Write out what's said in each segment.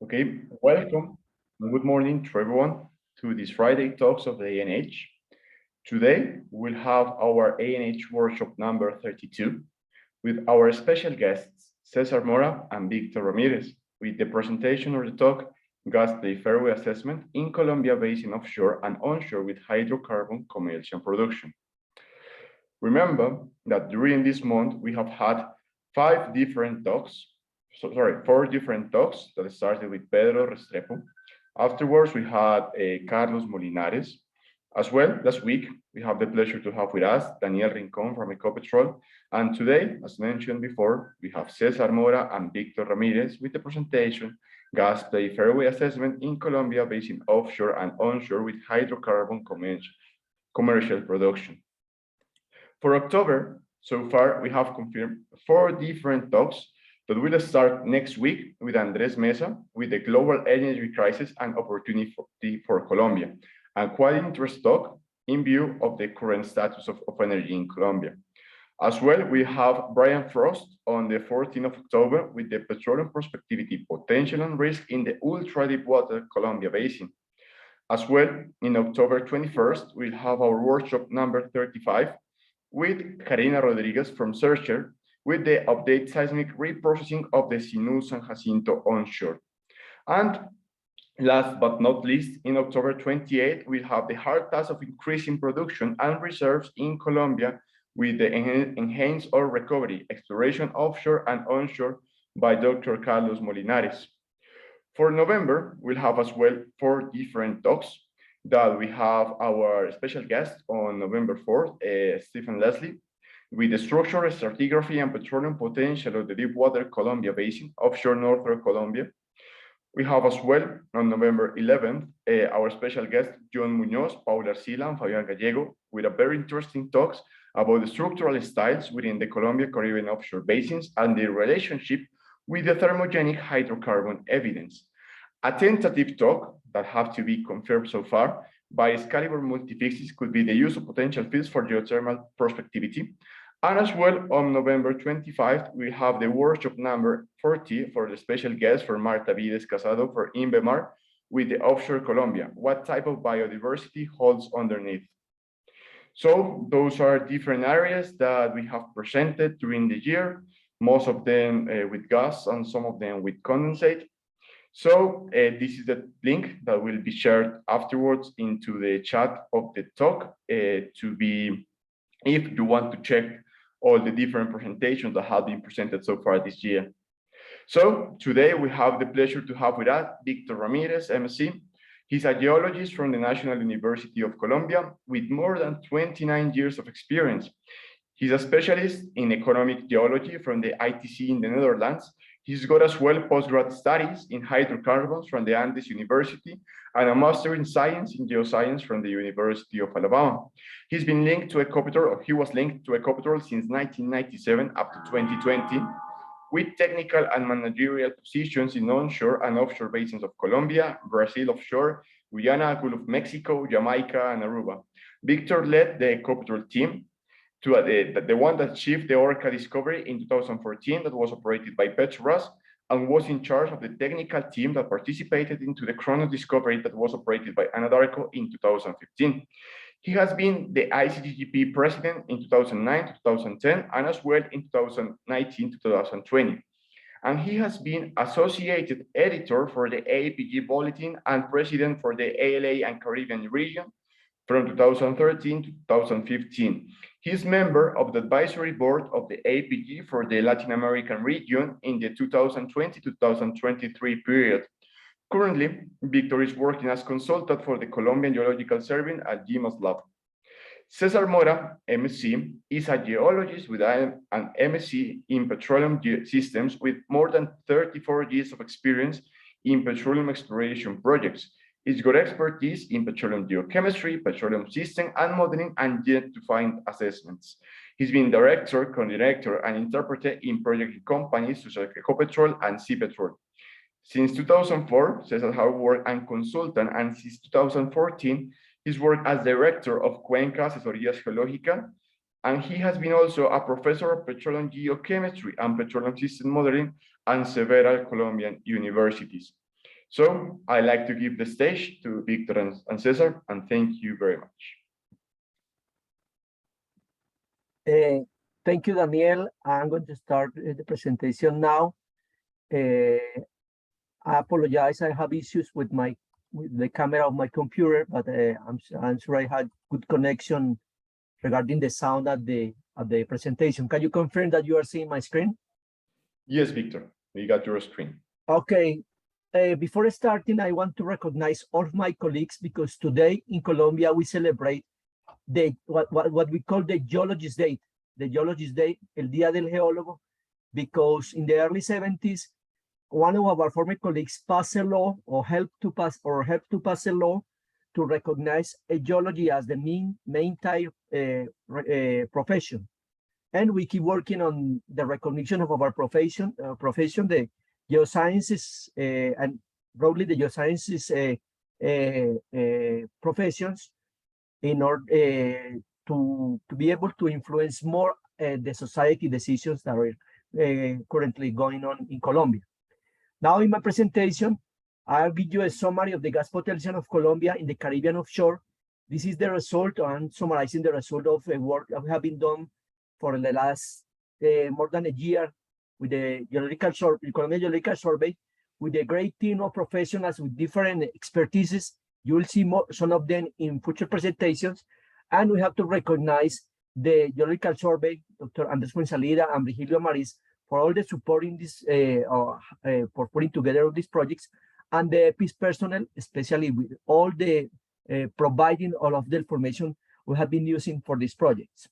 Okay, welcome and good morning to everyone to this Friday talks of the ANH. Today we'll have our ANH workshop number 32 with our special guests Cesar Mora and Victor Ramirez with the presentation of the talk Gas Play Fairway Assessment in Colombia Basin Offshore and Onshore with Hydrocarbon Commercial Production. Remember that during this month we have had four different talks that started with Pedro Restrepo. Afterwards, we had Carlos Molinares. As well, last week, we have the pleasure to have with us Daniel Rincon from Ecopetrol. And today, as mentioned before, we have Cesar Mora and Victor Ramirez with the presentation Gas Play Fairway Assessment in Colombia Basin Offshore and Onshore with Hydrocarbon Commercial Production. For October, so far, we have confirmed 4 different talks that will start next week with Andres Mesa with the global energy crisis and opportunity for Colombia, and quite interesting talk in view of the current status of energy in Colombia. As well, we have Brian Frost on the 14th of October with the petroleum prospectivity, potential and risk in the ultra-deepwater Colombia Basin. As well, in October 21st, we'll have our workshop number 35 with Karina Rodriguez from Searcher with the update seismic reprocessing of the Sinú San Jacinto onshore. And last but not least, in October 28, we'll have the hard task of increasing production and reserves in Colombia with the enhanced oil recovery, exploration offshore and onshore by Dr. Carlos Molinares. For November, we'll have as well 4 different talks that we have our special guest on November 4th, Stephen Leslie, with the structural stratigraphy and petroleum potential of the deepwater Colombia Basin, offshore northern Colombia. We have as well on November 11th, our special guest, John Munoz, Paul Arcila, and Fabian Gallego, with a very interesting talks about the structural styles within the Colombia Caribbean offshore basins and their relationship with the thermogenic hydrocarbon evidence. A tentative talk that have to be confirmed so far by Excalibur Multifixes could be the use of potential fields for geothermal prospectivity. And as well, on November 25th, we have the workshop number 40 for the special guest for Marta Vides Casado for INVEMAR with the offshore Colombia. What type of biodiversity holds underneath? So those are different areas that we have presented during the year, most of them with gas and some of them with condensate. So this is the link that will be shared afterwards into the chat of the talk to be, if you want to check all the different presentations that have been presented so far this year. So today we have the pleasure to have with us Victor Ramirez, MSc. He's a geologist from the National University of Colombia with more than 29 years of experience. He's a specialist in economic geology from the ITC in the Netherlands. He's got as well postgrad studies in hydrocarbons from the Andes University and a master in science in geoscience from the University of Alabama. He was linked to Ecopetrol since 1997 up to 2020 with technical and managerial positions in onshore and offshore basins of Colombia, Brazil offshore, Guyana, Gulf of Mexico, Jamaica, and Aruba. Victor led the Ecopetrol team to the one that achieved the Orca discovery in 2014 that was operated by Petrobras and was in charge of the technical team that participated into the Chronos discovery that was operated by Anadarko in 2015. He has been the ICGP president in 2009 to 2010 and as well in 2019 to 2020. And he has been associated editor for the APG Bulletin and president for the ALA and Caribbean region from 2013 to 2015. He's member of the advisory board of the APG for the Latin American region in the 2020-2023 period. Currently, Victor is working as consultant for the Colombian Geological Survey at GMAS Lab. Cesar Mora, MSc, is a geologist with an MSc in petroleum systems with more than 34 years of experience in petroleum exploration projects. He's got expertise in petroleum geochemistry, petroleum system and modeling, and yet-to-find assessments. He's been director, co-director, and interpreter in project companies such as Ecopetrol and Cipetrol. Since 2004, Cesar has worked as consultant, and since 2014, he's worked as director of Cuenca Asesorías Geológicas, and he has been also a professor of petroleum geochemistry and petroleum system modeling at several Colombian universities. So I'd like to give the stage to Victor and Cesar, and thank you very much. Thank you, Daniel. I'm going to start the presentation now. I apologize. I have issues with the camera of my computer, but I'm sure I had good connection regarding the sound at the presentation. Can you confirm that you are seeing my screen? Yes, Victor, we got your screen. Okay. Before starting, I want to recognize all of my colleagues because today in Colombia we celebrate what we call the Geologist Day. The Geologist Day, El Día del Geólogo, because in the early 70s, one of our former colleagues passed a law or helped to pass a law to recognize geology as the main type profession. And we keep working on the recognition of our profession, the geosciences and broadly the geosciences professions in order to be able to influence more the society decisions that are currently going on in Colombia. Now in my presentation, I'll give you a summary of the gas potential of Colombia in the Caribbean offshore. This is the result, I'm summarizing the result of the work that we have been done for the last more than a year with the Colombia Geological Survey, with a great team of professionals with different expertises. You will see some of them in future presentations. And we have to recognize the Geological Survey, Dr. Andres Fuenzalida and Virgilio Amariz, for all the support in this, for putting together all these projects, and the EPIS personnel, especially with all the providing all of the information we have been using for these projects.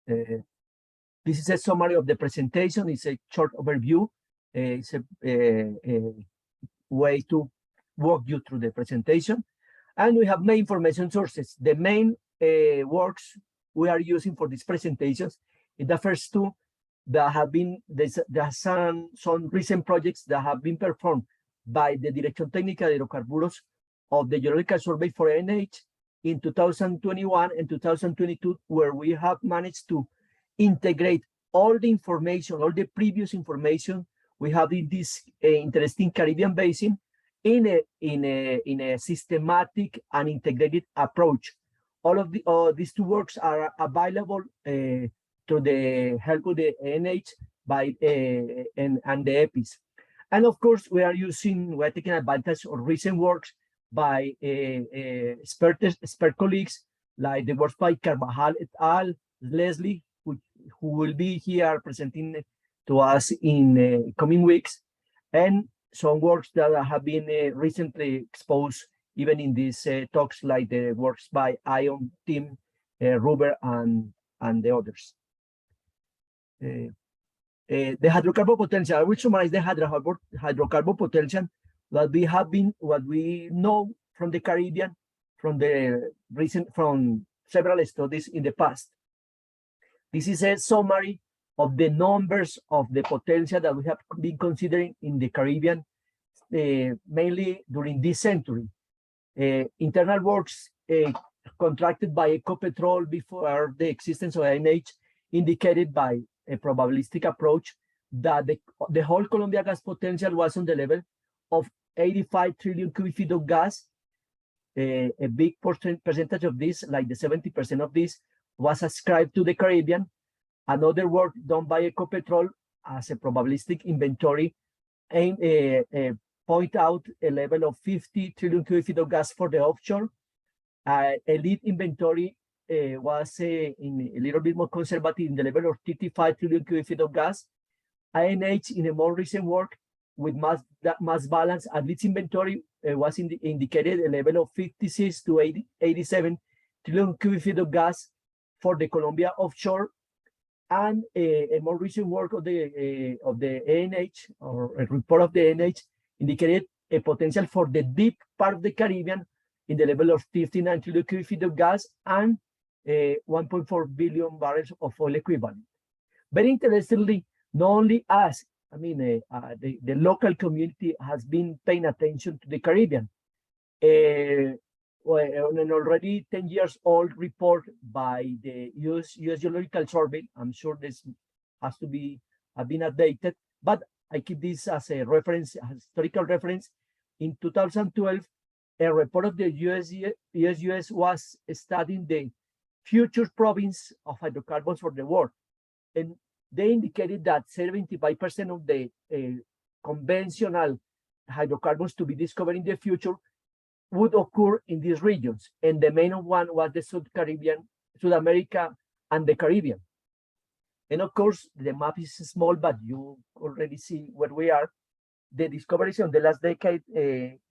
This is a summary of the presentation. It's a short overview. It's a way to walk you through the presentation. And we have main information sources. The main works we are using for these presentations is the first two that have been, there's some recent projects that have been performed by the Dirección Técnica de Hidrocarburos of the Geological Survey for NH in 2021 and 2022, where we have managed to integrate all the information, all the previous information we have in this interesting Caribbean basin in a systematic and integrated approach. All of these two works are available through the help of the NH by and the EPIS. And of course, we're taking advantage of recent works by expert colleagues, like the works by Carvajal et al., Leslie, who will be here presenting to us in coming weeks, and some works that have been recently exposed even in these talks, like the works by Ion, Tim, Ruber, and the others. The hydrocarbon potential, I will summarize the hydrocarbon potential that what we know from the Caribbean, from several studies in the past. This is a summary of the numbers of the potential that we have been considering in the Caribbean, mainly during this century. Internal works contracted by Ecopetrol before the existence of NH indicated by a probabilistic approach that the whole Colombia gas potential was on the level of 85 trillion cubic feet of gas. A big percentage of this, like the 70% of this, was ascribed to the Caribbean. Another work done by Ecopetrol as a probabilistic inventory point out a level of 50 trillion cubic feet of gas for the offshore. Elite inventory was a little bit more conservative in the level of 35 trillion cubic feet of gas. INH, in a more recent work with mass balance, at least inventory was indicated a level of 56 to 87 trillion cubic feet of gas for the Colombia offshore. And a more recent work of the ANH, or a report of the ANH, indicated a potential for the deep part of the Caribbean in the level of 59 trillion cubic feet of gas and 1.4 billion barrels of oil equivalent. Very interestingly, not only us, I mean, the local community has been paying attention to the Caribbean. On an already 10 years old report by the US Geological Survey, I'm sure this has to have been updated, but I keep this as a reference, a historical reference. In 2012, a report of the US was studying the future province of hydrocarbons for the world. And they indicated that 75% of the conventional hydrocarbons to be discovered in the future would occur in these regions. And the main one was the South America and the Caribbean. And of course, the map is small, but you already see where we are. The discoveries in the last decade,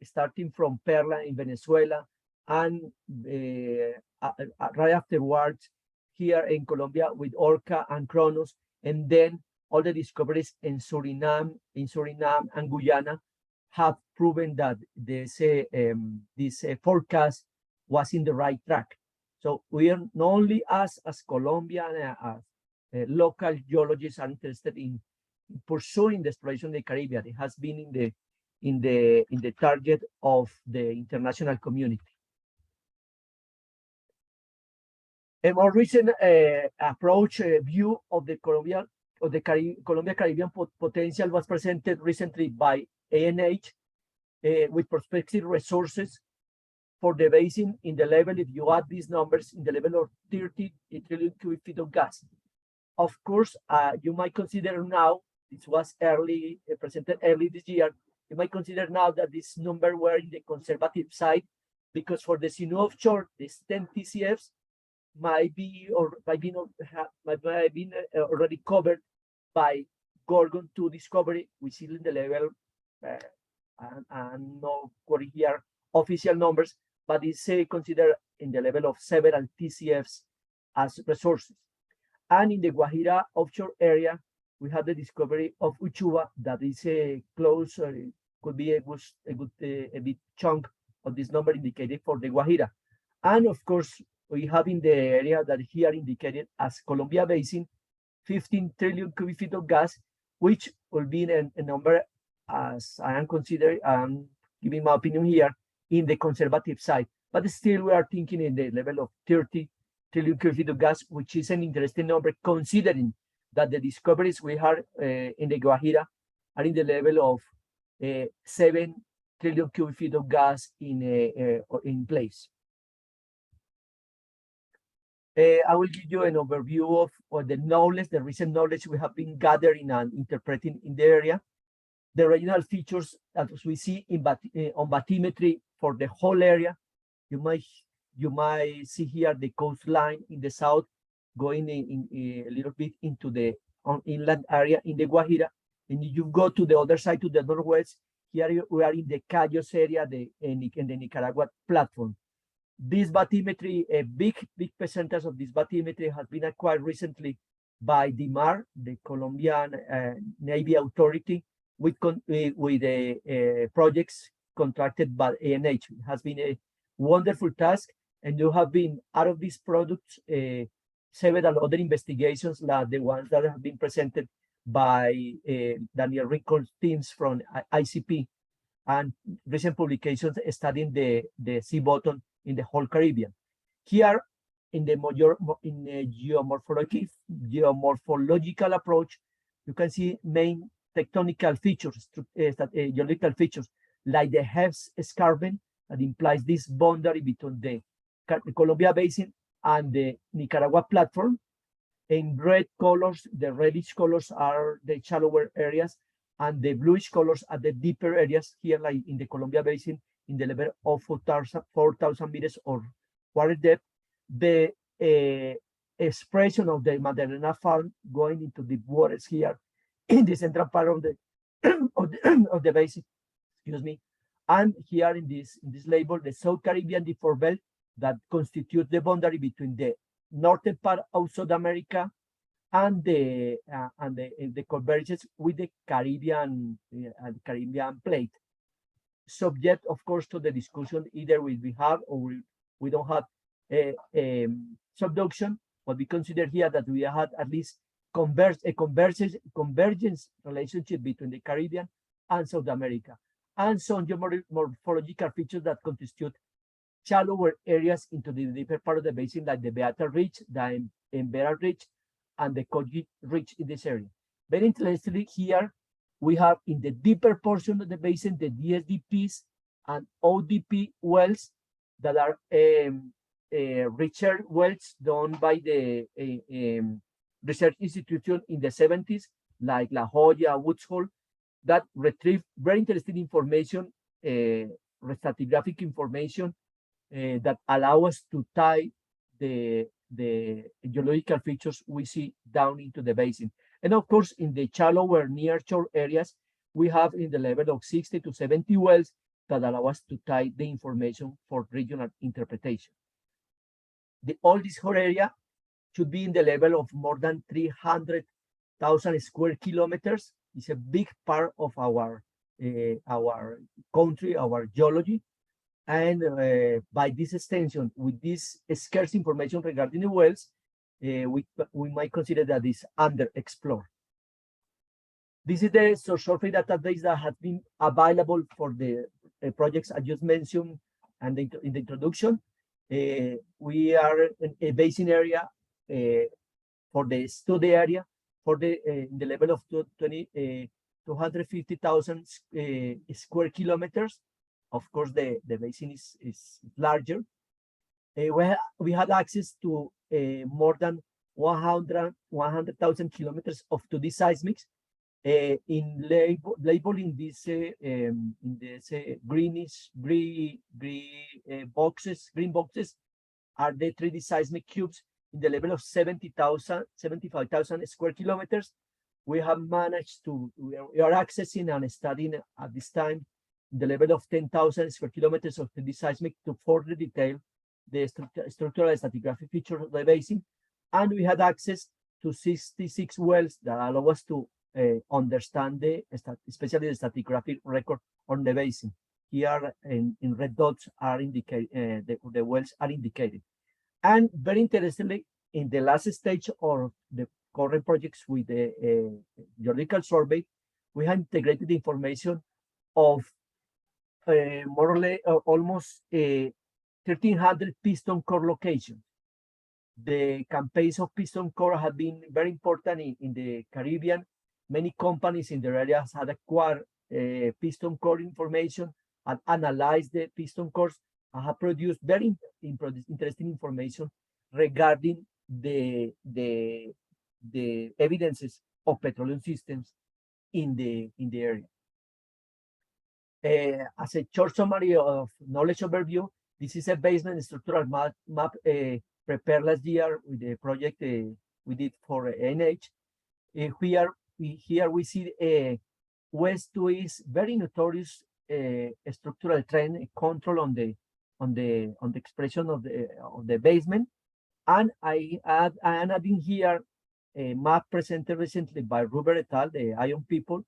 starting from Perla in Venezuela, and right afterwards here in Colombia with Orca and Kronos, and then all the discoveries in Suriname and Guyana have proven that this forecast was in the right track. So we are not only as Colombian, local geologists are interested in pursuing the exploration of the Caribbean. It has been in the target of the international community. A more recent approach view of the Colombia Caribbean potential was presented recently by ANH with prospective resources for the basin in the level, if you add these numbers, in the level of 30 trillion cubic feet of gas. Of course, you might consider now, this was presented early this year, you might consider now that this number were in the conservative side, because for the Sinu offshore, this 10 TCFs might be already covered by Gorgon 2 discovery, which is in the level, and no quoting here official numbers, but it's considered in the level of several TCFs as resources. And in the Guajira offshore area, we have the discovery of Uchuva that is close, could be a big chunk of this number indicated for the Guajira. And of course, we have in the area that here indicated as Colombia Basin, 15 trillion cubic feet of gas, which will be a number, as I am considering, giving my opinion here, in the conservative side. But still, we are thinking in the level of 30 trillion cubic feet of gas, which is an interesting number, considering that the discoveries we have in the Guajira are in the level of 7 trillion cubic feet of gas in place. I will give you an overview of the knowledge, the recent knowledge we have been gathering and interpreting in the area. The regional features as we see on bathymetry for the whole area. You might see here the coastline in the south, going in a little bit into the inland area in the Guajira. And you go to the other side, to the northwest. Here we are in the Cayos area, in the Nicaragua platform. This bathymetry, a big percentage of this bathymetry has been acquired recently by DIMAR, the Colombian Navy Authority, with projects contracted by ANH. It has been a wonderful task, and you have been out of these products several other investigations, like the ones that have been presented by Daniel Rincon's teams from ICP, and recent publications studying the sea bottom in the whole Caribbean. Here, in the geomorphological approach, you can see main tectonical features, geological features, like the Hess escarpment that implies this boundary between the Columbia Basin and the Nicaragua platform. In red colors, the reddish colors are the shallower areas, and the bluish colors are the deeper areas here, like in the Columbia Basin, in the level of 4,000 meters or water depth. The expression of the Madarena farm going into deep waters here in the central part of the of the basin, excuse me. And here in this label, the South Caribbean deep-four belt that constitutes the boundary between the northern part of South America and the convergence with the Caribbean plate. Subject, of course, to the discussion, either we have or we don't have subduction, but we consider here that we had at least convergence relationship between the Caribbean and South America, and some morphological features that constitute shallower areas into the deeper part of the basin, like the Beata Ridge, the Embera Ridge, and the Koji Ridge in this area. Very interestingly, here we have in the deeper portion of the basin, the DSDPs and ODP wells that are research wells done by the research institution in the 70s, like La Joya, Woods Hole, that retrieve very interesting information, stratigraphic information that allow us to tie the geological features we see down into the basin. And of course, in the shallower near shore areas, we have in the level of 60 to 70 wells that allow us to tie the information for regional interpretation. All this whole area should be in the level of more than 300,000 square kilometers. It's a big part of our country, our geology. And by this extension, with this scarce information regarding the wells, we might consider that it's underexplored. This is the subsurface database that has been available for the projects I just mentioned and in the introduction. We are in a basin area for the study area for the in the level of 250,000 square kilometers. Of course, the basin is larger. We had access to more than 100,000 kilometers of 2D seismics. In labeling this green boxes are the 3D seismic cubes in the level of 75,000 square kilometers. We have managed to, we are accessing and studying at this time the level of 10,000 square kilometers of 3D seismic to further detail the structural and stratigraphic features of the basin. And we had access to 66 wells that allow us to understand especially the stratigraphic record on the basin. Here in red dots are indicated, the wells are indicated. And very interestingly, in the last stage of the current projects with the geological survey, we have integrated the information of more or less almost 1,300 piston core locations. The campaigns of piston core have been very important in the Caribbean. Many companies in the areas had acquired piston core information and analyzed the piston cores and have produced very interesting information regarding the evidences of petroleum systems in the area. As a short summary of knowledge overview, this is a basement structural map prepared last year with the project we did for NH. Here we see west to east very notorious structural trend control on the expression of the basement, and I am adding here a map presented recently by Ruber et al., the ION people,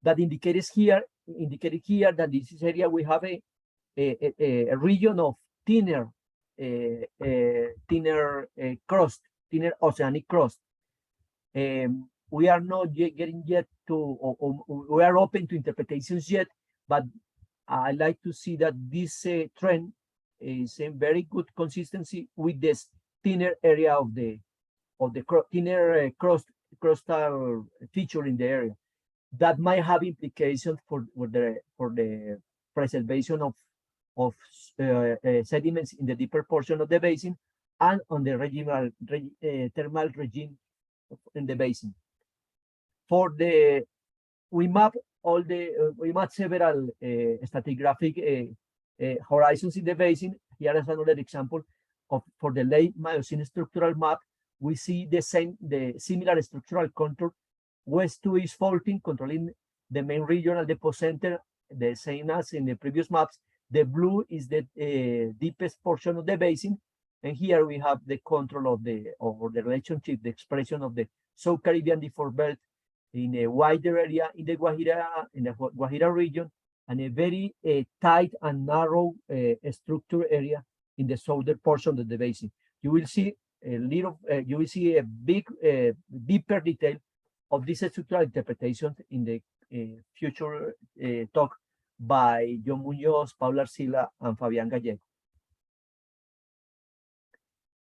that indicated here that this area we have a region of thinner crust, thinner oceanic crust. We are not getting yet to, or we are open to interpretations yet, but I like to see that this trend is in very good consistency with this thinner area of the thinner crustal feature in the area that might have implications for the preservation of sediments in the deeper portion of the basin and on the regional thermal regime in the basin. We map several stratigraphic horizons in the basin. Here is another example for the late Miocene structural map. We see the similar structural contour, west to east faulting, controlling the main regional depot center, the same as in the previous maps. The blue is the deepest portion of the basin, and here we have the control of the relationship, the expression of the South Caribbean default belt in a wider area in the Guajira region, and a very tight and narrow structure area in the southern portion of the basin. You will see a big, deeper detail of this structural interpretation in the future talk by John Munoz, Paula Arcila, and Fabian Gallego.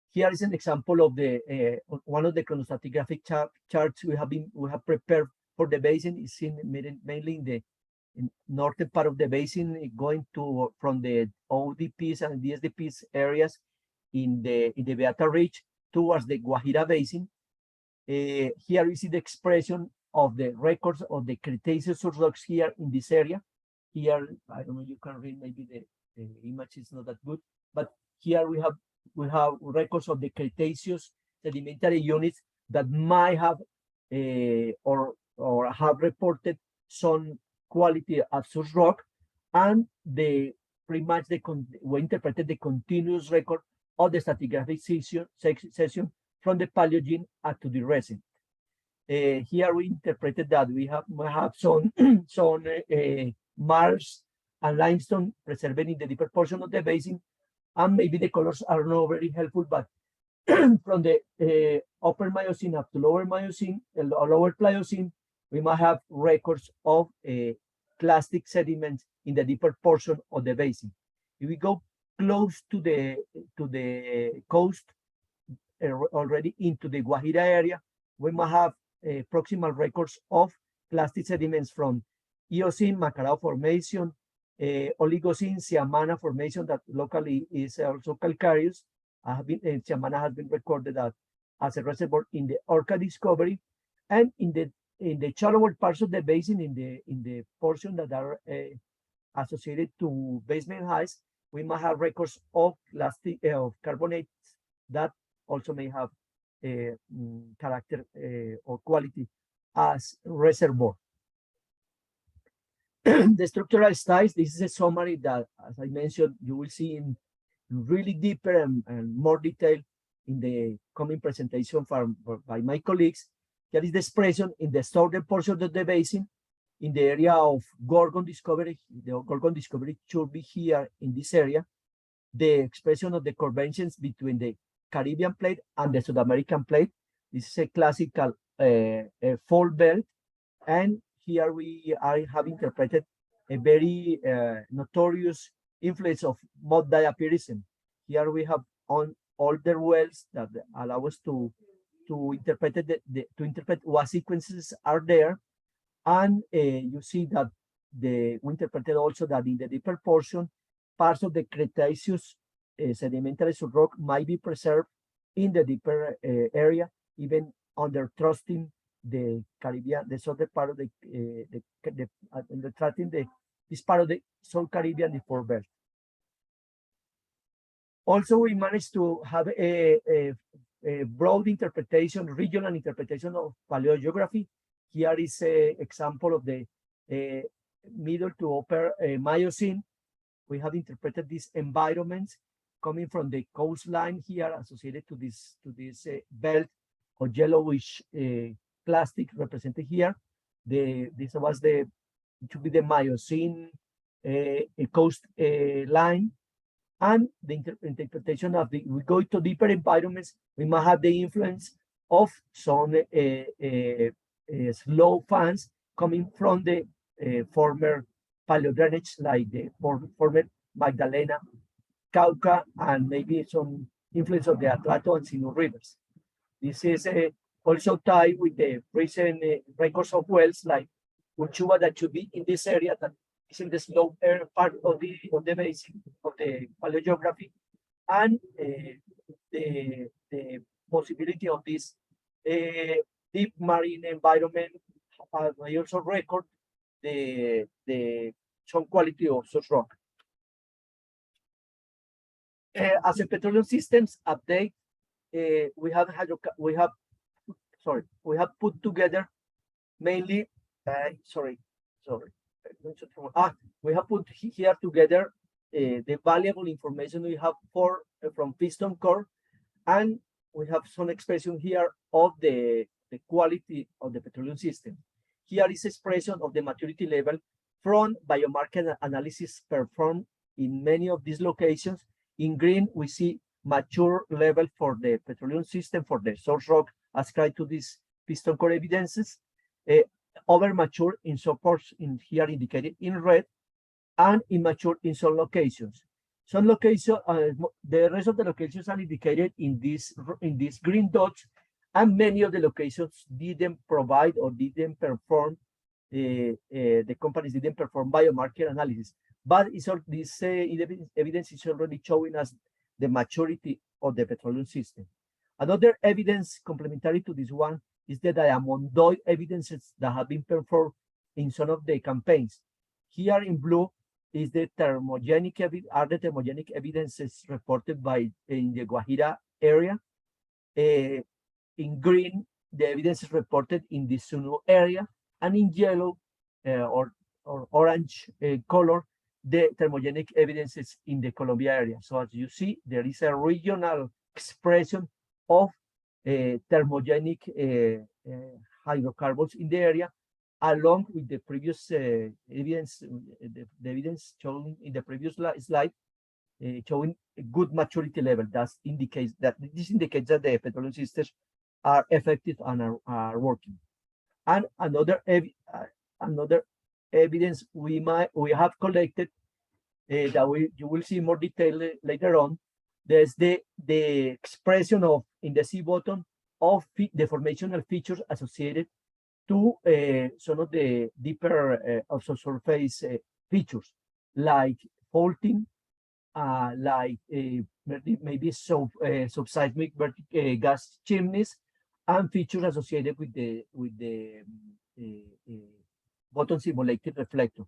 Here is an example of one of the chronostratigraphic charts we have prepared for the basin is seen mainly in the northern part of the basin, going to from the ODPs and DSDPs areas in the Beata Ridge towards the Guajira Basin. Here you see the expression of the records of the Cretaceous rocks here in this area. Here, I don't know, you can read, maybe the image is not that good, but here we have records of the Cretaceous sedimentary units that might have or have reported some quality of such rock, and pretty much we interpreted the continuous record of the stratigraphic session from the Paleogene up to the recent. Here we interpreted that we have some marls and limestone preserved in the deeper portion of the basin, and maybe the colors are not very helpful, but from the upper Miocene up to lower Miocene, lower Pliocene, we might have records of clastic sediments in the deeper portion of the basin. If we go close to the coast, already into the Guajira area, we might have proximal records of plastic sediments from Eocene, Macarao Formation, Oligocene, Siamana Formation that locally is also calcareous. Siamana has been recorded as a reservoir in the Orca discovery, and in the shallower parts of the basin, in the portion that are associated to basement heights, we might have records of carbonates that also may have character or quality as reservoir. The structural styles, this is a summary that, as I mentioned, you will see in really deeper and more detail in the coming presentation by my colleagues. That is the expression in the southern portion of the basin, in the area of Gorgon discovery. The Gorgon discovery should be here in this area. The expression of the convergence between the Caribbean plate and the South American plate. This is a classical fault belt, and here we have interpreted a very notorious influence of mud diapirism. Here we have on older wells that allow us to interpret what sequences are there, and you see that we interpreted also that in the deeper portion, parts of the Cretaceous sedimentary subrock might be preserved in the deeper area, even under trusting the Caribbean, the southern part of this part of the South Caribbean, the Fort Belt. Also, we managed to have a broad interpretation, regional interpretation of paleogeography. Here is an example of the middle to upper Miocene. We have interpreted these environments coming from the coastline here associated to this belt of yellowish plastic represented here. This was it should be the Miocene coast line. And the interpretation of we go to deeper environments, we might have the influence of some slow fans coming from the former paleodrainage, like the former Magdalena, Cauca, and maybe some influence of the Atrato and Sinu rivers. This is also tied with the recent records of wells like Uchuva that should be in this area that is in the slope part of the basin of the paleogeography, and the possibility of this deep marine environment. I also record some quality of such rock. As a petroleum systems update, we have put together mainly. We have put here together the valuable information we have from piston core, and we have some expression here of the quality of the petroleum system. Here is expression of the maturity level from biomarker analysis performed in many of these locations. In green, we see mature level for the petroleum system for the source rock ascribed to these piston core evidences. Over mature in supports in here indicated in red, and immature in some locations. Some locations, the rest of the locations are indicated in these green dots, And many of the locations didn't provide or didn't perform, the companies didn't perform biomarker analysis. But it's all, this evidence is already showing us the maturity of the petroleum system. Another evidence complementary to this one is the diamond evidences that have been performed in some of the campaigns. Here in blue is the thermogenic evidences reported in the Guajira area. In green, the evidence is reported in the Sunu area, and in yellow or orange color, the thermogenic evidences in the Colombia area. So as you see, there is a regional expression of thermogenic hydrocarbons in the area, along with the previous evidence, the evidence shown in the previous slide, showing a good maturity level. This indicates that the petroleum systems are effective and are working. And another evidence we have collected that you will see more detail later on. There's the expression of in the sea bottom of the formational features associated to some of the deeper subsurface features, like faulting, like maybe subseismic gas chimneys, and features associated with the bottom simulated reflector.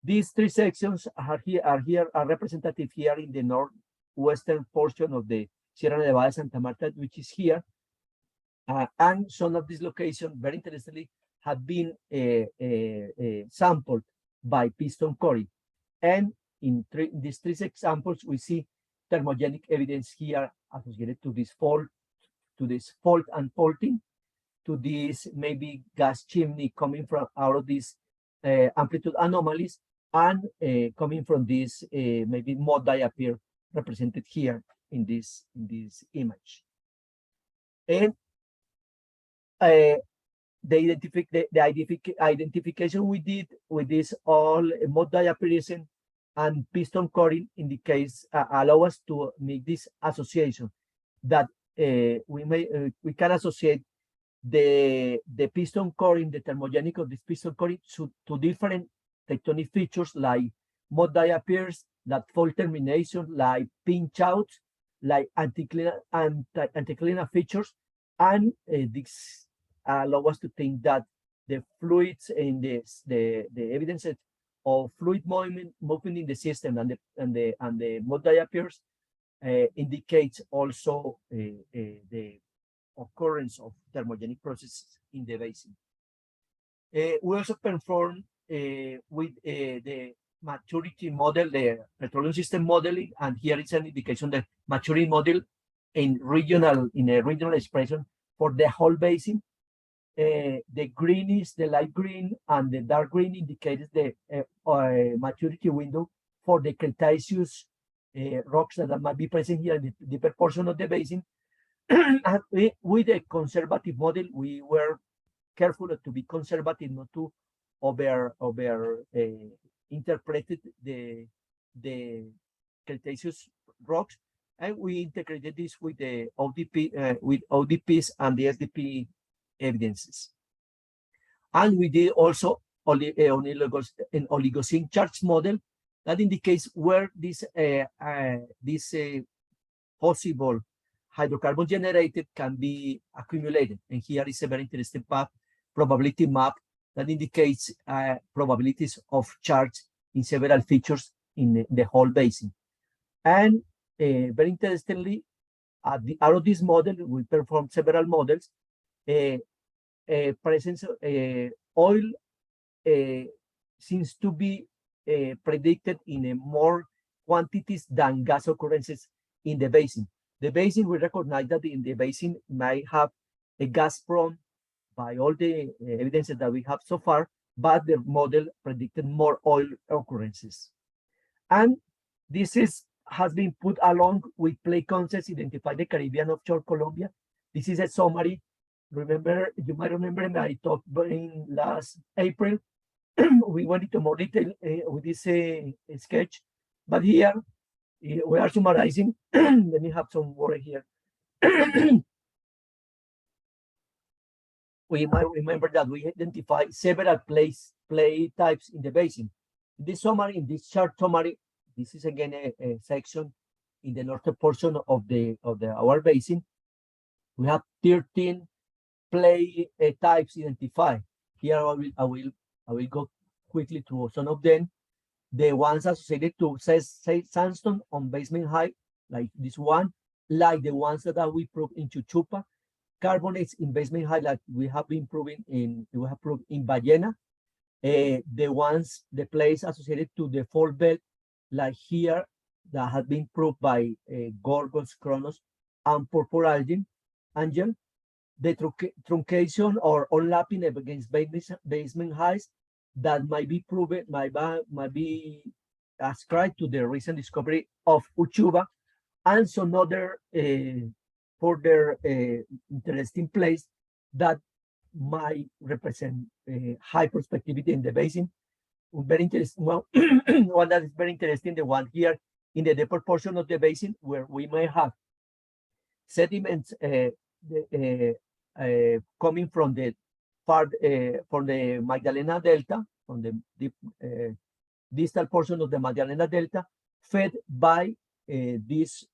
These three sections are representative here in the northwestern portion of the Sierra Nevada de Santa Marta, which is here. And some of these locations, very interestingly, have been sampled by piston coring. And in these three examples, we see thermogenic evidence here associated to this fault and faulting, to this maybe gas chimney coming from out of these amplitude anomalies, and coming from this maybe mud diapir represented here in this image. And the identification we did with this all mud diapirism and piston coring indicates allow us to make this association that we can associate the piston coring, the thermogenic of this piston coring to different tectonic features like mud diapirs, like fault termination, like pinch outs, like anticlinal features, and this allow us to think that the fluids in the evidence of fluid movement in the system and the mud diapirs indicates also the occurrence of thermogenic processes in the basin. We also perform with the maturity model, the petroleum system modeling, and here is an indication that maturity model in a regional expression for the whole basin. The green is the light green, and the dark green indicates the maturity window for the Cretaceous rocks that might be present here in the deeper portion of the basin. And with a conservative model, we were careful to be conservative, not to over interpreted the Cretaceous rocks, and we integrated this with the ODP with ODPs and the SDP evidences. And we did also an Oligocene charge model that indicates where this possible hydrocarbon generated can be accumulated. And here is a very interesting probability map that indicates probabilities of charge in several features in the whole basin. And very interestingly, out of this model, we performed several models. Presence oil seems to be predicted in a more quantities than gas occurrences in the basin. The basin, we recognize that in the basin might have a gas prone by all the evidences that we have so far, but the model predicted more oil occurrences. And this has been put along with play concepts identified the Caribbean offshore Colombia. This is a summary. You might remember that I talked in last April. We went into more detail with this sketch, but here we are summarizing. Let me have some water here. we might remember that we identified several play types in the basin. In this summary, in this chart summary, this is again a section in the northern portion of our basin. We have 13 play types identified. Here I will go quickly through some of them. The ones associated to sandstone on basement height, like this one, like the ones that we proved in Chuchupa, carbonates in basement height, like we have proved in Ballena. The plays associated to the fault belt, like here, that has been proved by Gorgos, Kronos, and Purple Angel. The truncation or overlapping against basement heights that might be proven, might be ascribed to the recent discovery of Uchuba, and some other further interesting place that might represent high prospectivity in the basin. Very interesting. Well, one that is very interesting, the one here in the deeper portion of the basin, where we may have sediments coming from the Magdalena Delta, from the deep, distal portion of the Magdalena Delta, fed by this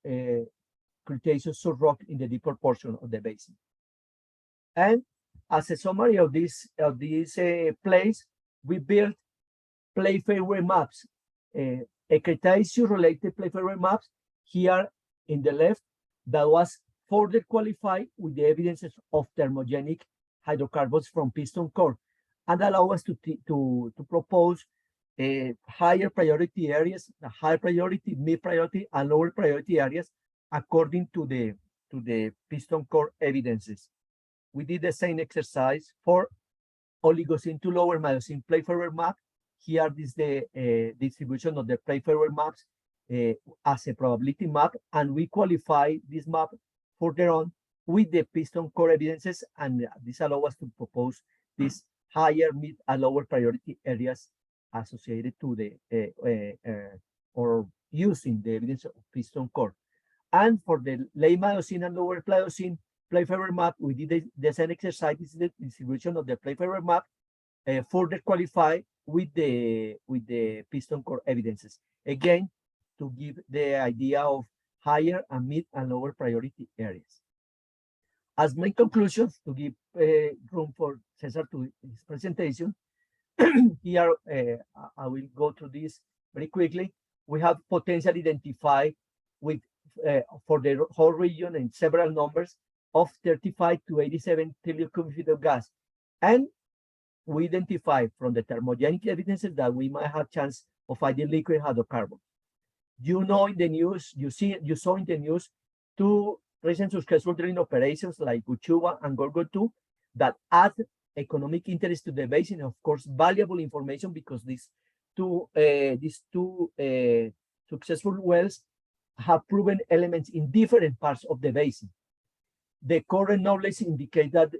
Cretaceous rock in the deeper portion of the basin. And as a summary of this place, we built play fairway maps, a Cretaceous-related play fairway maps here in the left that was further qualified with the evidences of thermogenic hydrocarbons from piston core, and allow us to propose higher priority areas, the high priority, mid priority, and lower priority areas according to the piston core evidences. We did the same exercise for Oligocene to lower Miocene play fairway map. Here is the distribution of the play fairway maps as a probability map, and we qualify this map further on with the piston core evidences, and this allows us to propose these higher, mid, and lower priority areas associated to the or using the evidence of piston core. And for the late Miocene and lower Pliocene play fairway map, we did the same exercise. This is the distribution of the play fairway map, further qualified with the piston core evidences. Again, to give the idea of higher and mid and lower priority areas. As main conclusions, to give room for Cesar to his presentation, here I will go through this very quickly. We have potential identified with for the whole region in several numbers of 35 to 87 trillion cubic feet of gas, and we identify from the thermogenic evidences that we might have chance of finding liquid hydrocarbons. You know, in the news, you saw in the news 2 recent successful drilling operations like Uchuba and Gorgo 2 that add economic interest to the basin. Of course, valuable information, because these two successful wells have proven elements in different parts of the basin. The current knowledge indicates that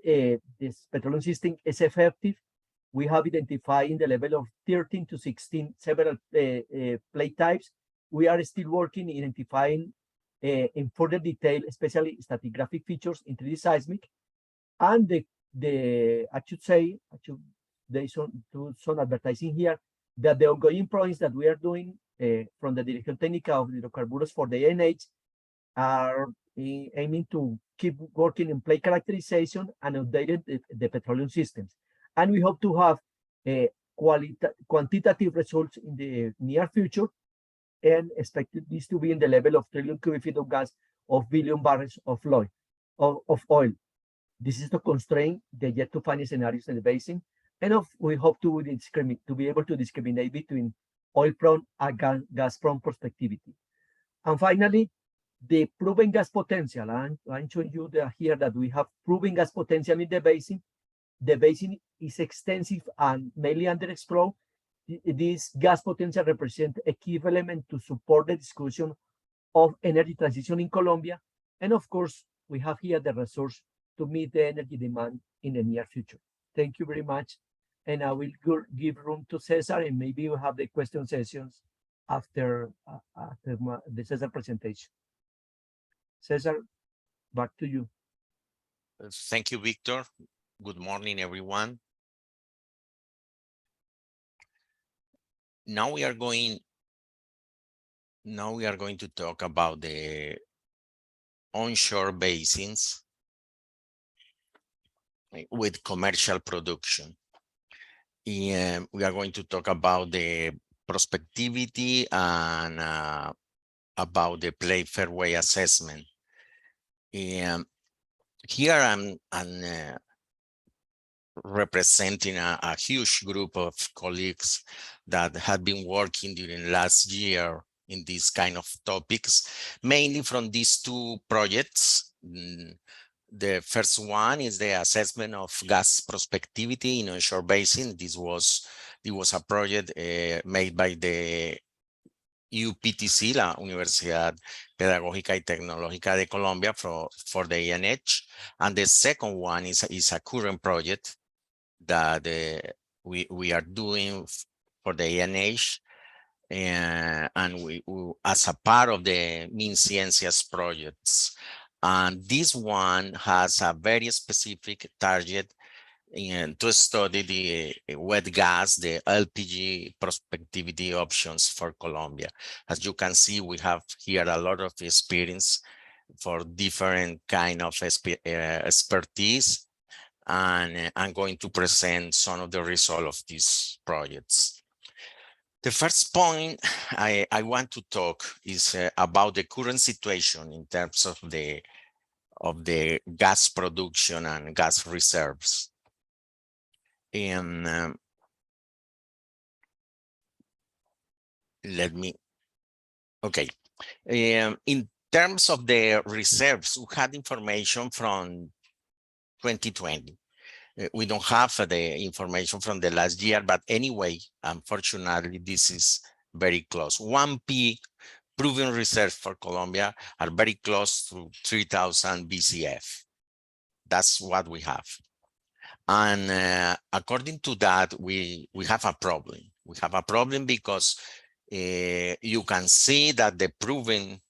this petroleum system is effective. We have identified in the level of 13 to 16 several play types. We are still working identifying in further detail, especially stratigraphic features in 3D seismic. And I should do some advertising here, that the ongoing projects that we are doing from the Dirección Técnica of Hidrocarburos for the ANH are aiming to keep working in play characterization and updating the petroleum systems. And we hope to have quantitative results in the near future, and expect this to be in the level of trillion cubic feet of gas of billion barrels of oil. This is to constrain the yet to find scenarios in the basin, and we hope to be able to discriminate between oil-prone and gas-prone prospectivity. And finally, the proven gas potential. I'm showing you here that we have proven gas potential in the basin. The basin is extensive and mainly underexplored. This gas potential represents a key element to support the discussion of energy transition in Colombia. And of course, we have here the resource to meet the energy demand in the near future. Thank you very much. And I will give room to Cesar, and maybe we'll have the question sessions after the Cesar presentation. Cesar, back to you. Thank you, Victor. Good morning, everyone. Now we are going to talk about the onshore basins with commercial production. We are going to talk about the prospectivity and about the play fairway assessment. Here I'm representing a huge group of colleagues that have been working during last year in these kind of topics, mainly from these two projects. The first one is the assessment of gas prospectivity in onshore basin. This was a project made by the UPTC, la Universidad Pedagógica y Tecnológica de Colombia, for the ANH. And the second one is a current project that we are doing for the ANH, and we as a part of the MinCiencias projects. And this one has a very specific target to study the wet gas, the LPG prospectivity options for Colombia. As you can see, we have here a lot of experience for different kind of expertise, and I'm going to present some of the results of these projects. The first point I want to talk is about the current situation in terms of the gas production and gas reserves. And in terms of the reserves, we had information from 2020. We don't have the information from the last year, but anyway, unfortunately, this is very close. 1P proven reserves for Colombia are very close to 3,000 BCF. That's what we have. And according to that, we have a problem. We have a problem because you can see that the proven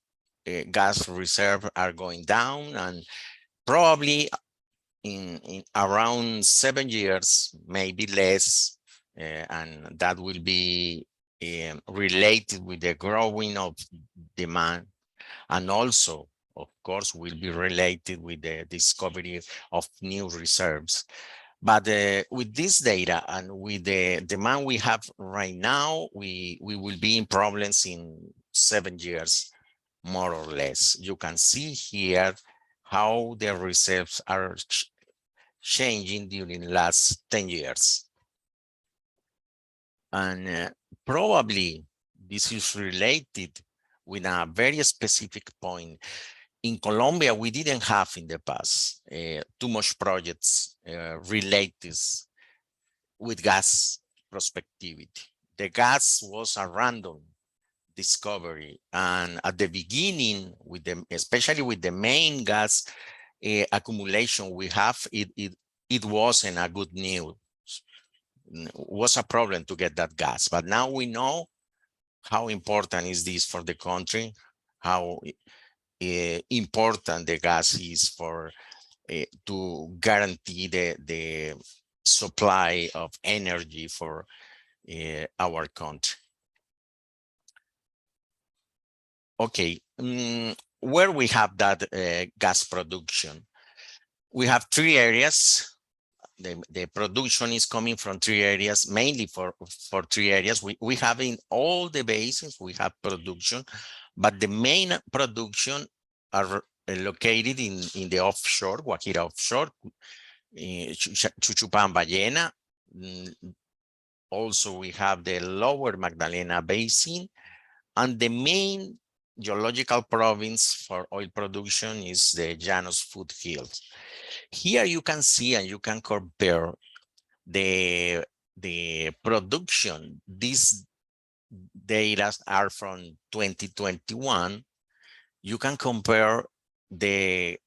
gas reserve are going down, and probably in around 7 years, maybe less, and that will be related with the growing of demand, and also, of course, will be related with the discovery of new reserves. But with this data and with the demand we have right now, we will be in problems in 7 years, more or less. You can see here how the reserves are changing during the last 10 years. And probably this is related with a very specific point. In Colombia, we didn't have in the past too much projects related with gas prospectivity. The gas was a random discovery, and at the beginning, with them, especially with the main gas accumulation we have, it wasn't a good news. It was a problem to get that gas, but now we know how important is this for the country, how important the gas is for to guarantee the supply of energy for our country. Okay, where we have that gas production, we have 3 areas. The production is coming from 3 areas, mainly for 3 areas. We have in all the basins, we have production, but the main production are located in the offshore, Guajira offshore, Chuchupa and Ballena. Also, we have the lower Magdalena Basin, and the main geological province for oil production is the Llanos foothills. Here you can see and you can compare the production. These data are from 2021. You can compare the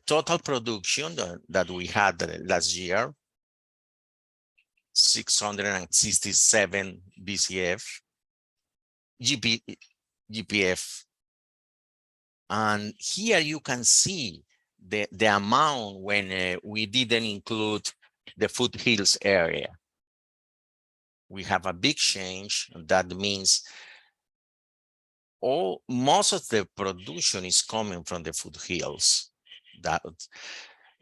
total production that we had last year, 667 BCF, GPF. And here you can see the amount when we didn't include the foothills area. We have a big change. That means most of the production is coming from the foothills. That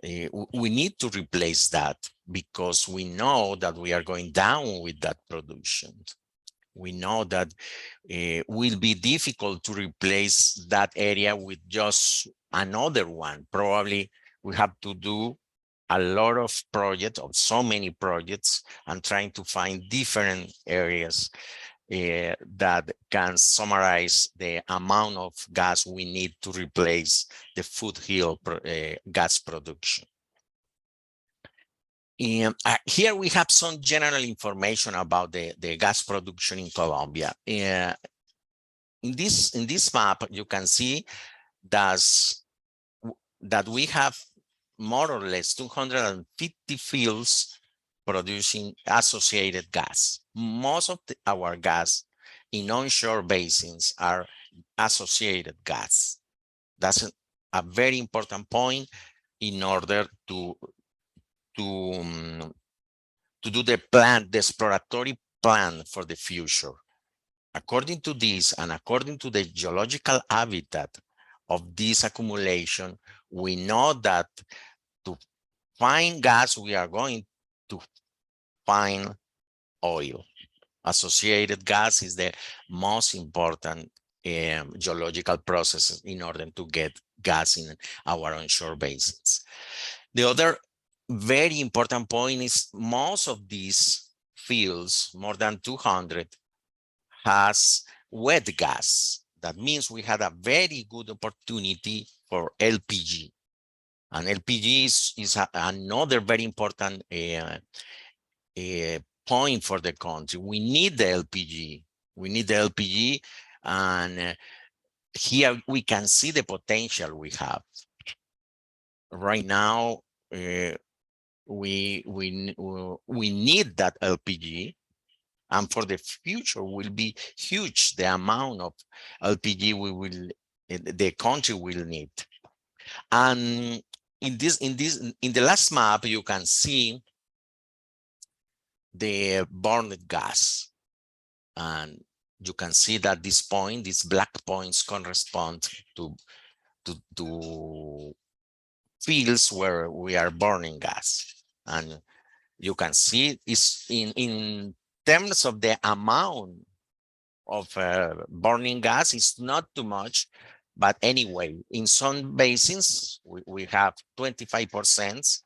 we need to replace that because we know that we are going down with that production. We know that will be difficult to replace that area with just another one. Probably we have to do a lot of projects, of so many projects, and trying to find different areas that can summarize the amount of gas we need to replace the foothill gas production. Here we have some general information about the gas production in Colombia. In this map, you can see that we have more or less 250 fields producing associated gas. Most of our gas in onshore basins are associated gas. That's a very important point in order to do the exploratory plan for the future. According to this, and according to the geological habitat of this accumulation, we know that to find gas, we are going to find oil. Associated gas is the most important geological process in order to get gas in our onshore basins. The other very important point is most of these fields, more than 200, has wet gas. That means we had a very good opportunity for LPG. And LPG is another very important point for the country. We need the LPG. We need the LPG, and here we can see the potential we have. Right now, we need that LPG, and for the future will be huge the amount of LPG the country will need. And in the last map, you can see the burned gas, and you can see that these black points correspond to fields where we are burning gas. And you can see it's in terms of the amount of burning gas, it's not too much, but anyway, in some basins we have 25%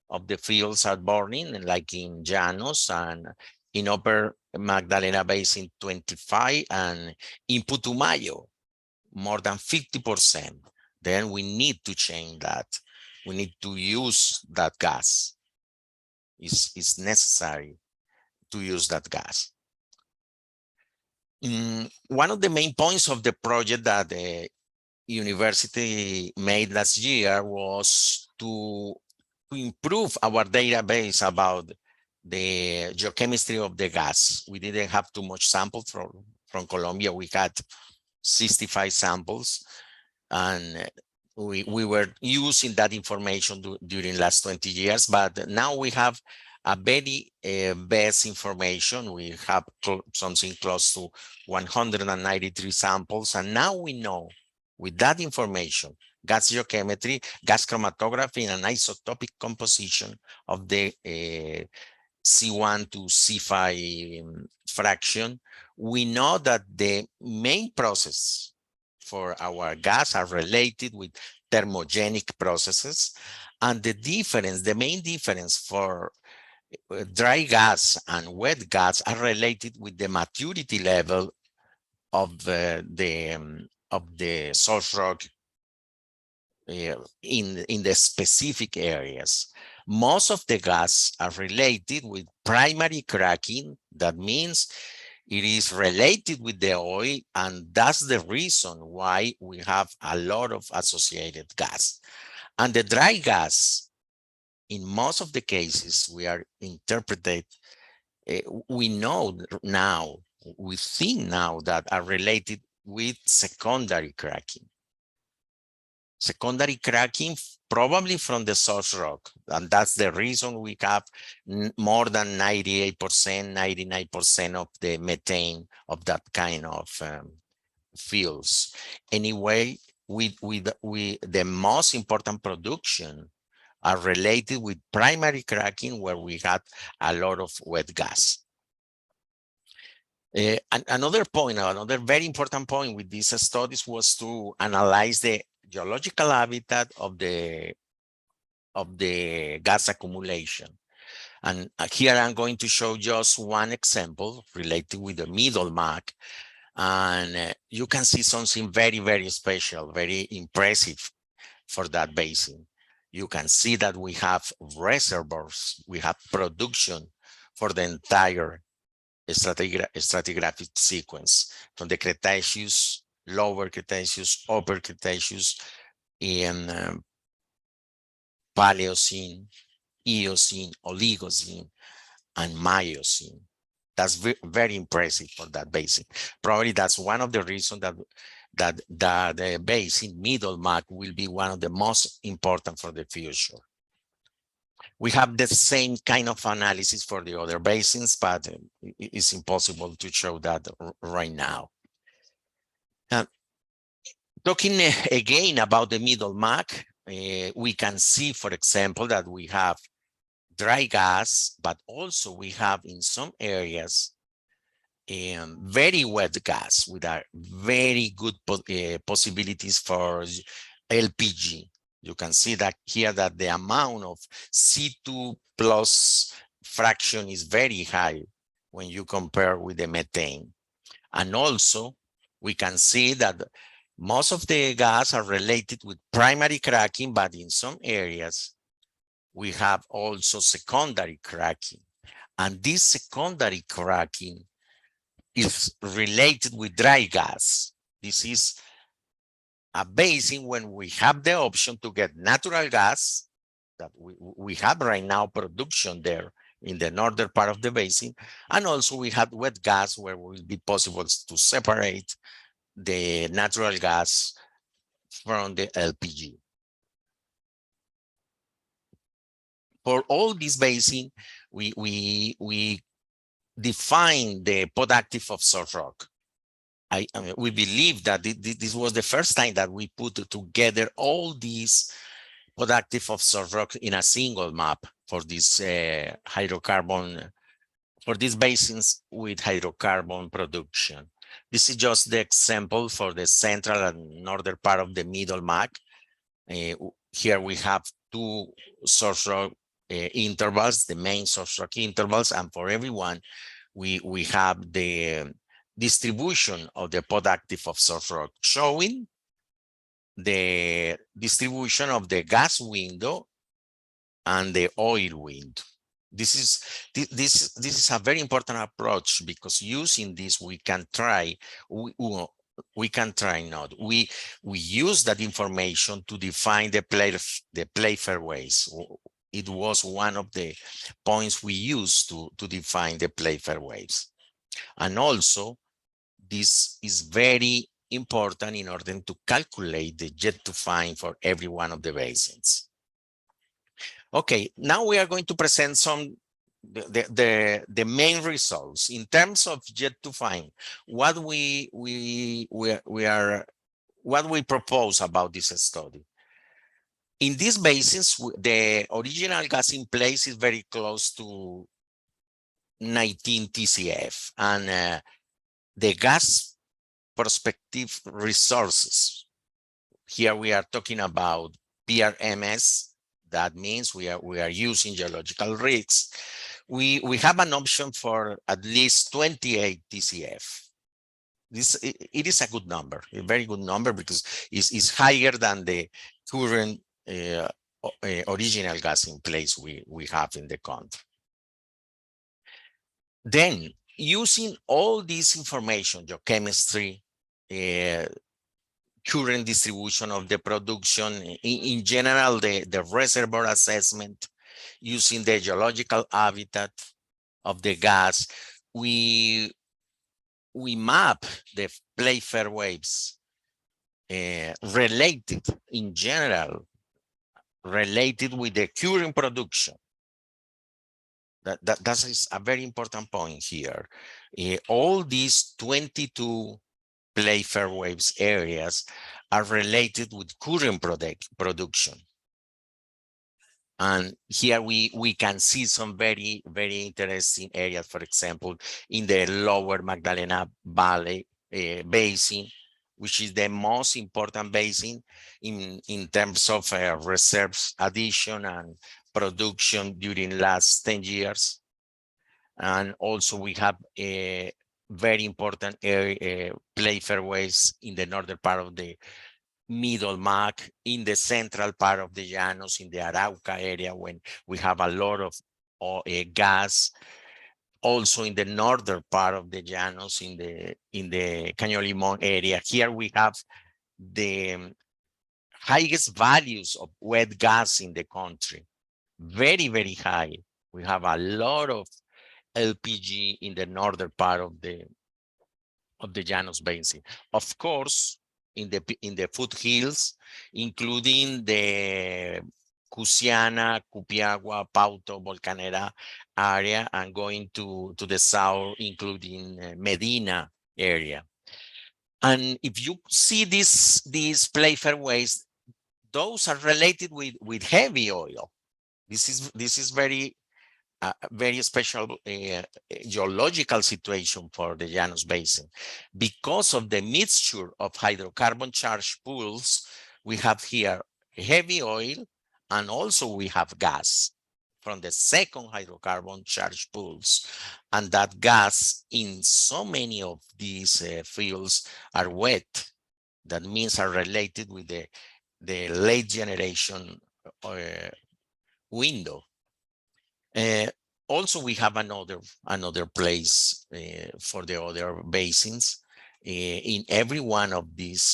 of the fields are burning, like in Llanos, and in Upper Magdalena Basin 25, and in Putumayo more than 50%. Then we need to change that. We need to use that gas. It's necessary to use that gas. One of the main points of the project that the university made last year was to improve our database about the geochemistry of the gas. We didn't have too much samples from Colombia. We had 65 samples, and we were using that information during last 20 years, but now we have a very best information. We have something close to 193 samples, and now we know with that information, gas geochemistry, gas chromatography, and isotopic composition of the C1 to C5 fraction, we know that the main process for our gas are related with thermogenic processes, and the main difference for dry gas and wet gas are related with the maturity level of the source rock in the specific areas. Most of the gas are related with primary cracking. That means it is related with the oil, and that's the reason why we have a lot of associated gas. And the dry gas, in most of the cases we are interpreted, we know now, we think now that are related with secondary cracking. secondary cracking, probably from the source rock. And that's the reason we have more than 98%, 99% of the methane of that kind of fuels. Anyway, the most important production are related with primary cracking, where we had a lot of wet gas. Another very important point with these studies was to analyze the geological habitat of the gas accumulation. And here I'm going to show just one example related with the middle MAC. And you can see something very, very special, very impressive for that basin. You can see that we have reservoirs, we have production for the entire stratigraphic sequence, from the Cretaceous, lower Cretaceous, upper Cretaceous, in Paleocene, Eocene, Oligocene, and Miocene. That's very impressive for that basin. Probably that's one of the reasons that the basin, middle MAC, will be one of the most important for the future. We have the same kind of analysis for the other basins, but it's impossible to show that right now. Talking again about the middle MAC, we can see, for example, that we have dry gas, but also we have in some areas very wet gas with a very good possibilities for LPG. You can see that here that the amount of C2 plus fraction is very high when you compare with the methane. And also we can see that most of the gas are related with primary cracking, but in some areas we have also secondary cracking. And this secondary cracking is related with dry gas. This is a basin when we have the option to get natural gas, that we have right now production there in the northern part of the basin. And also we have wet gas, where it will be possible to separate the natural gas from the LPG. For all this basin, we define the productive of source rock. I mean, we believe that this was the first time that we put together all these productive of source rock in a single map for this hydrocarbon, for these basins with hydrocarbon production. This is just the example for the central and northern part of the middle MAC. Here we have two source rock intervals, the main source rock intervals, and for everyone, we have the distribution of the productive of source rock, showing the distribution of the gas window and the oil window. This is a very important approach, because using this we can use that information to define the play fairways. It was one of the points we used to define the play fairways. And also, this is very important in order to calculate the jet to find for every one of the basins. Okay, now we are going to present some the main results in terms of jet to find. What we propose about this study. In these basins, the original gas in place is very close to 19 TCF, and the gas prospective resources. Here we are talking about PRMS. That means we are using geological rigs. We have an option for at least 28 TCF. It is a good number, a very good number, because it's higher than the current original gas in place we have in the country. Then, using all this information, geochemistry, current distribution of the production, in general, the reservoir assessment, using the geological habitat of the gas, we map the play fairways related in general, related with the current production. That is a very important point here. All these 22 play fair waves areas are related with current production. And here we can see some very interesting areas, for example, in the lower Magdalena Valley basin, which is the most important basin in terms of reserves addition and production during last 10 years. And also we have a very important area, play fairways in the northern part of the Middle Mac, in the central part of the Llanos, in the Arauca area, when we have a lot of gas. Also in the northern part of the Llanos, in the Caño Limón area. Here we have the highest values of wet gas in the country. Very high. We have a lot of LPG in the northern part of the Llanos Basin. Of course, in the foothills, including the Cusiana, Cupiagua, Pauto, Volcanera area, and going to the south, including Medina area. And if you see these play fairways, those are related with heavy oil. This is very special geological situation for the Llanos Basin. Because of the mixture of hydrocarbon charged pools, we have here heavy oil, and also we have gas from the second hydrocarbon charged pools. And that gas in so many of these fields are wet. That means are related with the late generation window. Also, we have another place for the other basins. In every one of these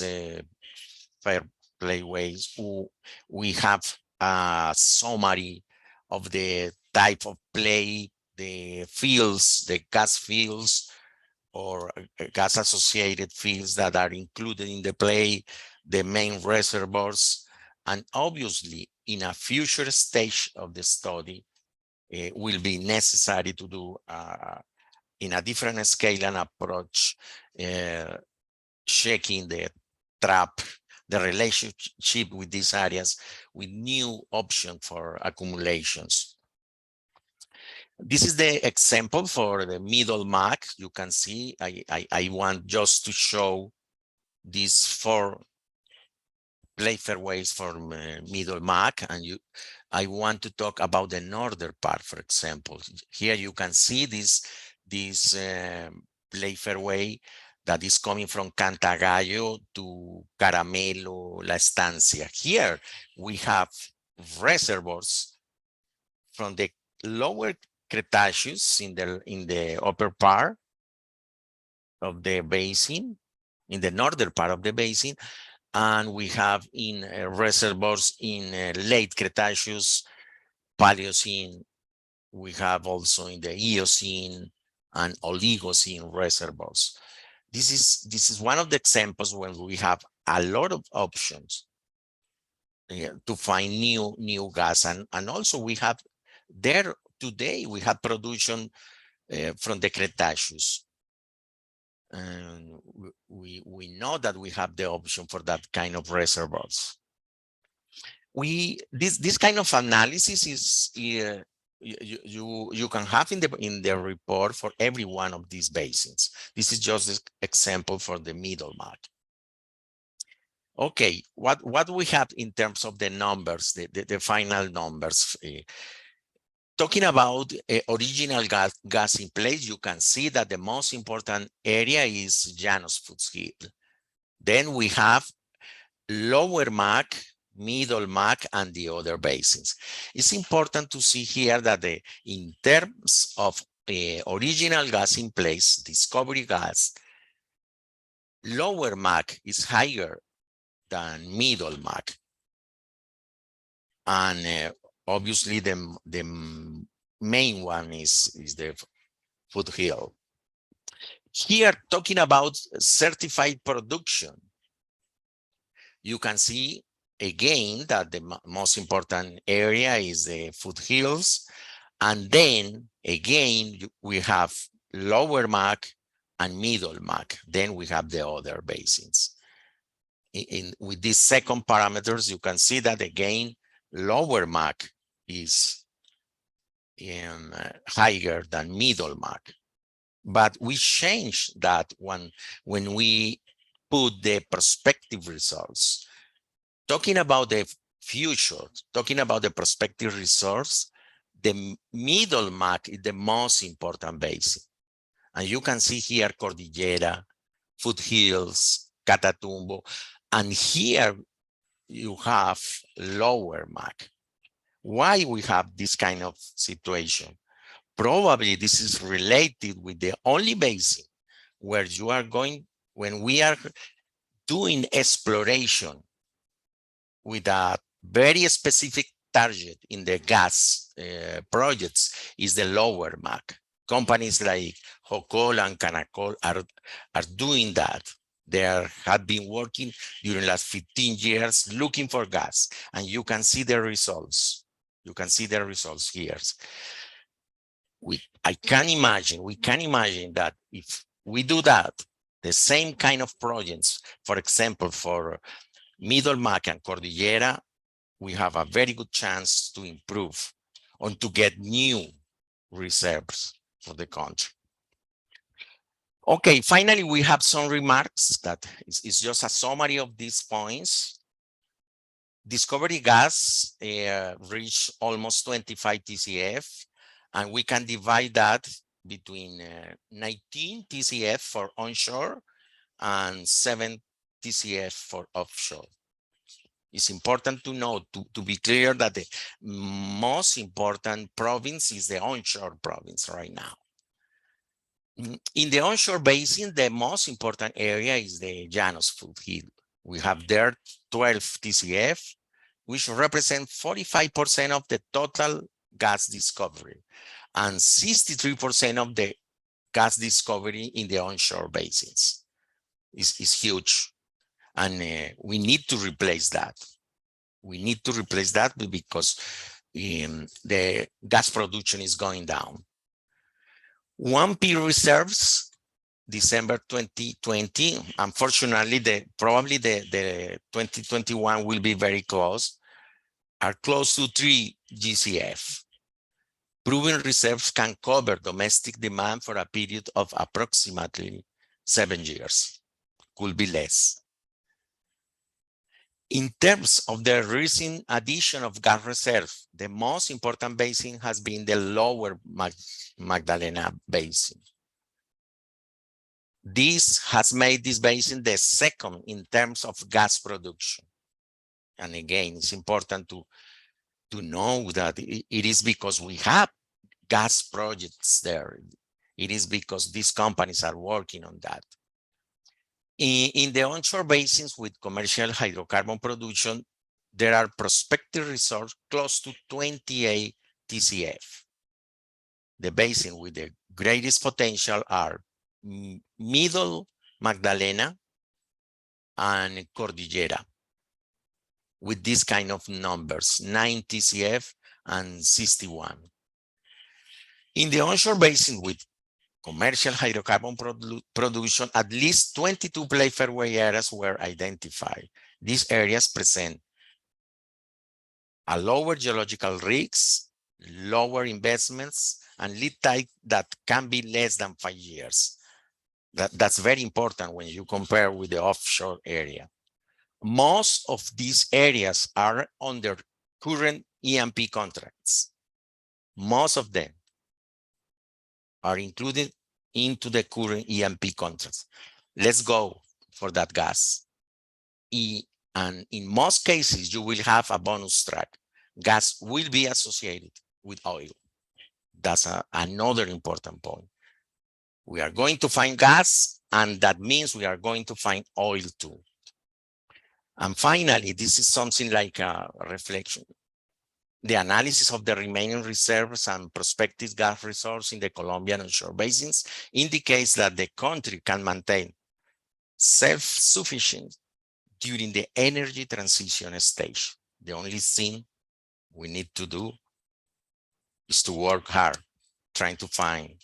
fair playways, we have a summary of the type of play, the fields, the gas fields, or gas associated fields that are included in the play, the main reservoirs, and obviously in a future stage of the study, will be necessary to do in a different scale and approach, checking the trap, the relationship with these areas, with new option for accumulations. This is the example for the Middle Mac. You can see I want just to show these 4 play fairways for Middle Mac, and I want to talk about the northern part, for example. Here you can see this play fairway that is coming from Cantagallo to Caramelo, La Estancia. Here we have reservoirs from the lower Cretaceous in the upper part of the basin, in the northern part of the basin, and we have in reservoirs in late Cretaceous, Paleocene. We have also in the Eocene and Oligocene reservoirs. This is one of the examples when we have a lot of options to find new gas, and also we have there today we have production from the Cretaceous. And we know that we have the option for that kind of reservoirs. This kind of analysis is you can have in the report for every one of these basins. This is just an example for the Middle Mac. Okay, what we have in terms of the numbers, the final numbers. Talking about original gas in place, you can see that the most important area is Llanos Foothill. Then we have Lower Mac, Middle Mac, and the other basins. It's important to see here that in terms of original gas in place, discovery gas, Lower Mac is higher than Middle Mac. And obviously the main one is the Foothill. Here, talking about certified production, You can see again that the most important area is the foothills. And then again, we have lower MAC and middle MAC. Then we have the other basins. With these second parameters, you can see that again, lower MAC is higher than middle MAC. But we changed that when we put the prospective results. Talking about the future, talking about the prospective results, the middle MAC is the most important basin. And you can see here Cordillera, Foothills, Catatumbo, and here you have lower MAC. Why we have this kind of situation? Probably this is related with the only basin where you are going, when we are doing exploration with a very specific target in the gas projects, is the lower MAC. Companies like Hocol and Canacol are doing that. They have been working during the last 15 years looking for gas, and you can see the results. You can see the results here. We can imagine that if we do that, the same kind of projects, for example, for Middle MAC and Cordillera, we have a very good chance to improve or to get new reserves for the country. Okay, finally, we have some remarks that is just a summary of these points. Discovery gas reached almost 25 TCF, and we can divide that between 19 TCF for onshore and 7 TCF for offshore. It's important to know, to be clear, that the most important province is the onshore province right now. In the onshore basin, the most important area is the Llanos foothill. We have there 12 TCF, which represent 45% of the total gas discovery and 63% of the gas discovery in the onshore basins. Is huge. And we need to replace that. We need to replace that because the gas production is going down. 1P reserves, December 2020. Unfortunately, probably the 2021 will be very close, are close to 3 GCF. Proven reserves can cover domestic demand for a period of approximately 7 years. Could be less. In terms of the recent addition of gas reserve, the most important basin has been the lower Magdalena Basin. This has made this basin the second in terms of gas production. And again, it's important to know that it is because we have gas projects there. It is because these companies are working on that. In the onshore basins with commercial hydrocarbon production, there are prospective reserves close to 28 TCF. The basin with the greatest potential are Middle Magdalena and Cordillera, with this kind of numbers, 9 TCF and 61. In the onshore basin with commercial hydrocarbon production, at least 22 play fairway areas were identified. These areas present a lower geological risks, lower investments, and lead time that can be less than 5 years. That's very important when you compare with the offshore area. Most of these areas are under current E&P contracts. Most of them are included into the current E&P contracts. Let's go for that gas. And in most cases, you will have a bonus track. Gas will be associated with oil. That's another important point. We are going to find gas, and that means we are going to find oil too. And finally, this is something like a reflection. The analysis of the remaining reserves and prospective gas resources in the Colombian onshore basins indicates that the country can maintain self-sufficient during the energy transition stage. The only thing we need to do is to work hard trying to find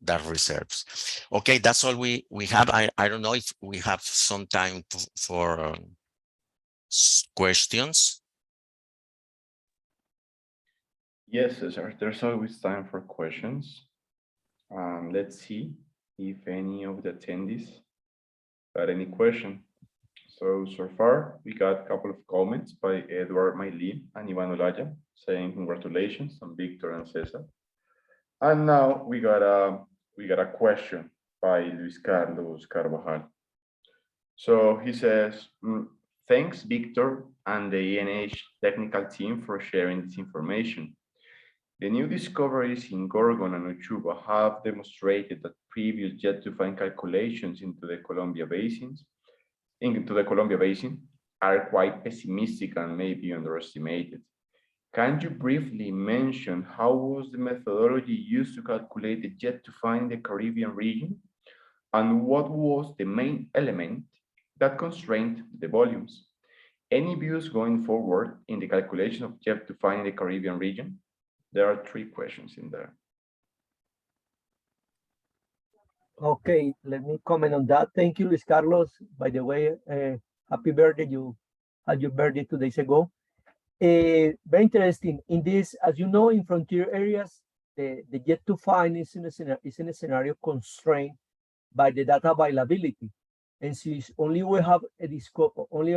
that reserves. Okay, that's all we have. I don't know if we have some time for questions. Yes, Cesar, there's always time for questions. Let's see if any of the attendees got any question. So far, we got a couple of comments by Edward Maili and Ivan Olaya saying congratulations on Victor and Cesar. And now we got a question by Luis Carlos Carvajal. So he says, thanks, Victor and the ENH technical team for sharing this information. The new discoveries in Gorgon and Ochuba have demonstrated that previous jet-to-fine calculations into the Columbia Basin are quite pessimistic and may be underestimated. Can you briefly mention how was the methodology used to calculate the jet-to-fine in the Caribbean region? And what was the main element that constrained the volumes? Any views going forward in the calculation of jet-to-fine in the Caribbean region? There are 3 questions in there. Okay, let me comment on that. Thank you, Luis Carlos. By the way, happy birthday. You had your birthday 2 days ago. Very interesting. In this, as you know, in frontier areas, the jet-to-fine is in a scenario constrained by the data availability. And since only we have a discovery,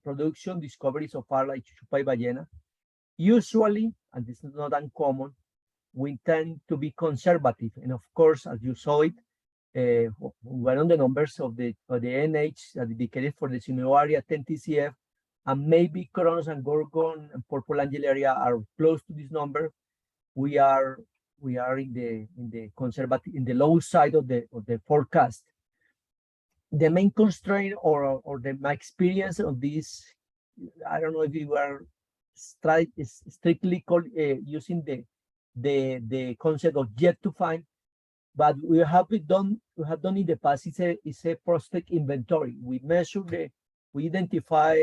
production discovery so far, like Chupay Ballena, usually, and this is not uncommon, we tend to be conservative. And of course, as you saw it, one of the numbers of the NH that indicated for the Sineo area, 10 TCF, and maybe Coronos and Gorgon and Purple Angel area are close to this number. We are in the conservative, in the low side of the forecast. The main constraint or my experience of this, I don't know if you are strictly using the concept of jet-to-fine, but we have done in the past is a prospect inventory. We measure we identify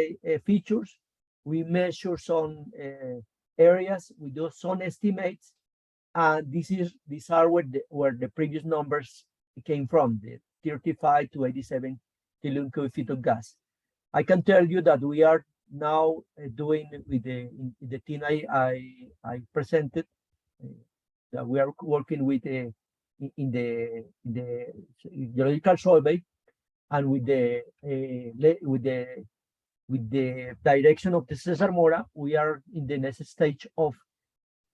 features, we measure some areas, we do some estimates, and these are where the previous numbers came from, the 35 to 87 trillion cubic feet of gas. I can tell you that we are now doing with the team I presented, that we are working with in the geological survey, and with the direction of the Cesar Mora, we are in the next stage of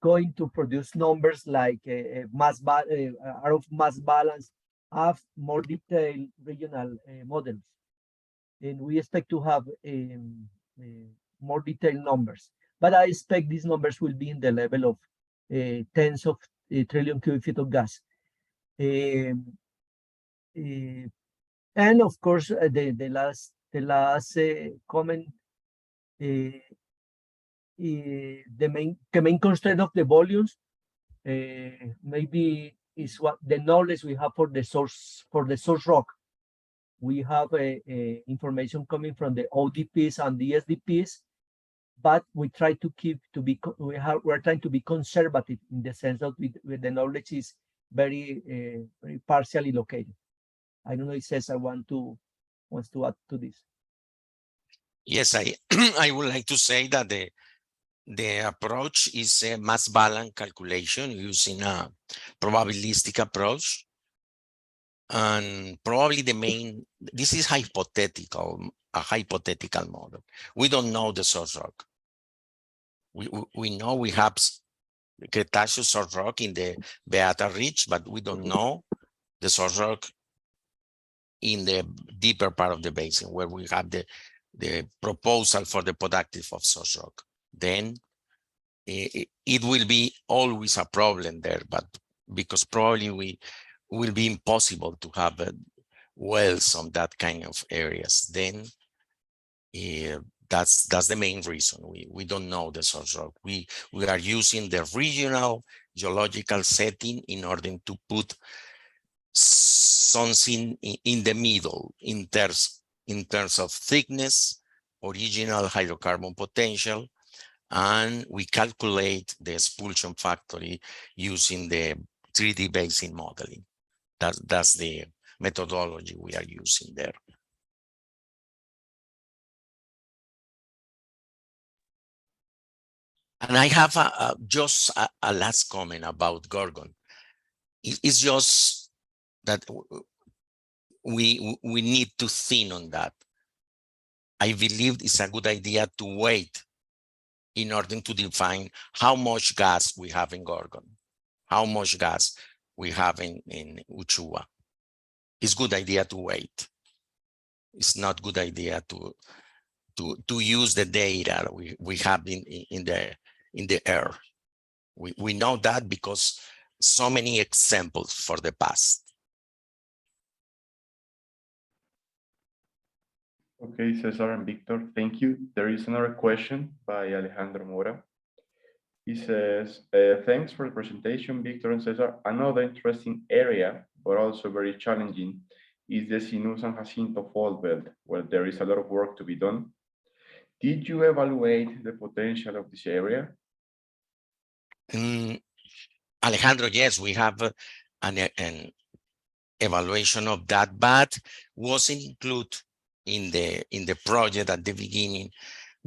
going to produce numbers like mass balance, have more detailed regional models, and we expect to have more detailed numbers. But I expect these numbers will be in the level of tens of trillion cubic feet of gas. And of course, the last comment, the main constraint of the volumes maybe is what the knowledge we have for the source rock. We have information coming from the ODPs and the SDPs, but we try to we're trying to be conservative in the sense that the knowledge is very partially located. I don't know if Cesar wants to add to this. Yes, I would like to say that the approach is a mass balance calculation using a probabilistic approach. And probably this is a hypothetical model. We don't know the source rock. We know we have Cretaceous source rock in the Beata Ridge, but we don't know the source rock in the deeper part of the basin where we have the proposal for the productive of source rock. Then it will be always a problem there, but because probably will be impossible to have wells on that kind of areas. Then that's the main reason we don't know the source rock. We are using the regional geological setting in order to put something in the middle in in terms of thickness, original hydrocarbon potential, and we calculate the expulsion factor using the 3D basin modeling. That's the methodology we are using there. And I have just a last comment about Gorgon. It's just that we need to think on that. I believe it's a good idea to wait in order to define how much gas we have in Gorgon, how much gas we have in Uchua. It's a good idea to wait. It's not good idea to use the data we have in the air. We know that because so many examples for the past. Okay, Cesar and Victor, thank you. There is another question by Alejandro Mora. He says, thanks for the presentation, Victor and Cesar. Another interesting area, but also very challenging, is the Sinú San Jacinto fault belt, where there is a lot of work to be done. Did you evaluate the potential of this area? Alejandro, yes, we have an evaluation of that, but wasn't included in the project at the beginning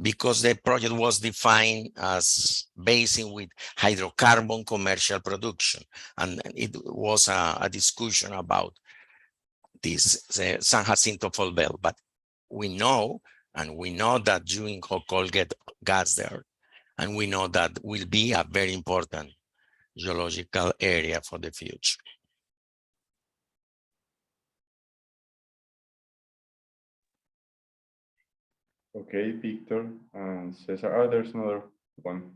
because the project was defined as basin with hydrocarbon commercial production, and it was a discussion about this San Jacinto fault belt. But we know that during Hocol get gas there, and we know that will be a very important geological area for the future. Okay, Victor and Cesar. There's another one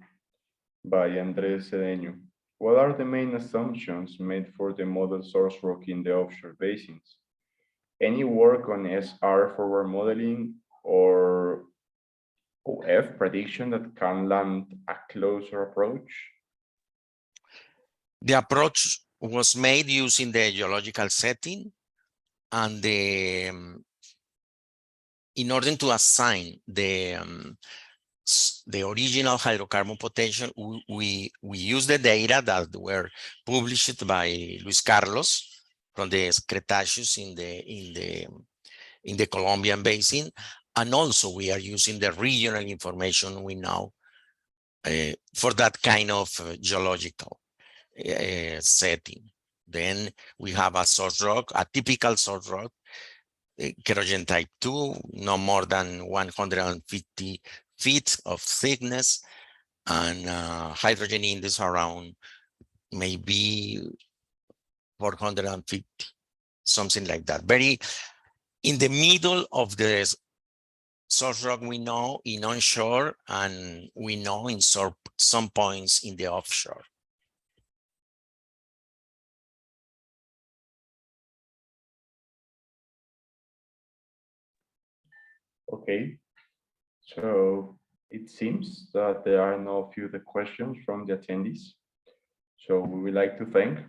by Andres Cedeño. What are the main assumptions made for the model source rock in the offshore basins? Any work on SR forward modeling or OF prediction that can land a closer approach? The approach was made using the geological setting and in order to assign the original hydrocarbon potential, we use the data that were published by Luis Carlos from the Cretaceous in the Colombian basin, and also we are using the regional information we know for that kind of geological setting. Then we have a source rock, a typical source rock, kerogen type 2, no more than 150 feet of thickness, and hydrogen index around maybe 450, something like that. Very in the middle of the source rock we know in onshore, and we know in some points in the offshore. Okay, so it seems that there are no further questions from the attendees. So we would like to thank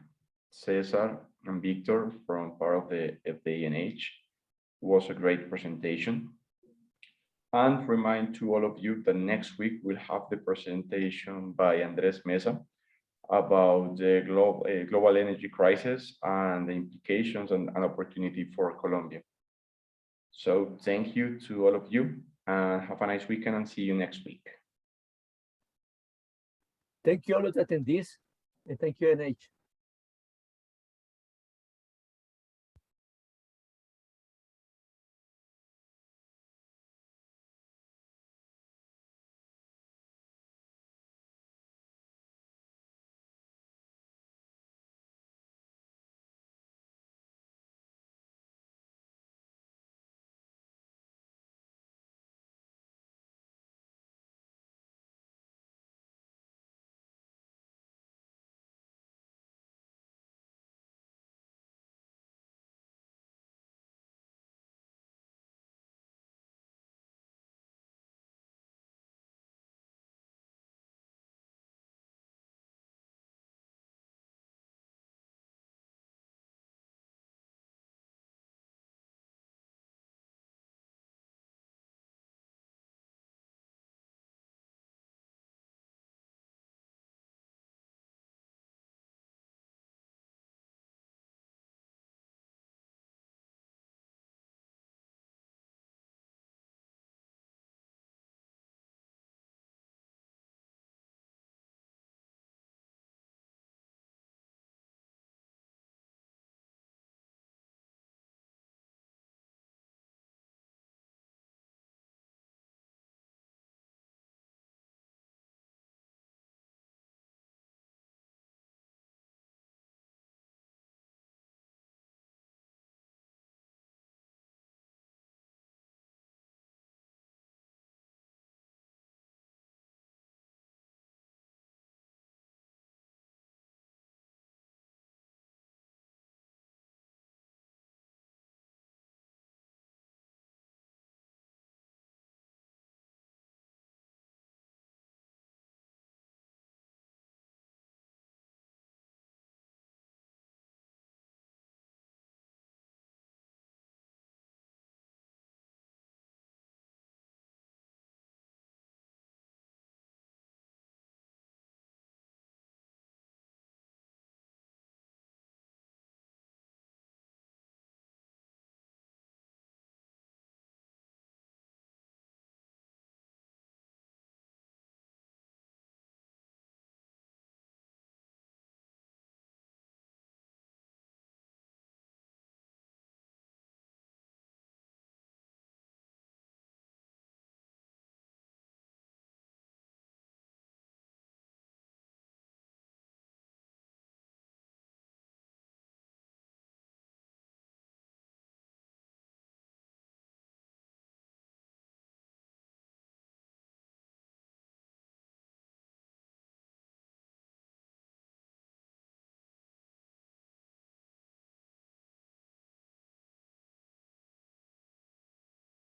Cesar and Victor from part of the FDNH. It was a great presentation. And remind to all of you that next week we'll have the presentation by Andres Mesa about the global energy crisis and the implications and an opportunity for Colombia. So thank you to all of you, and have a nice weekend, and see you next week. Thank you all of the attendees, and thank you, NH.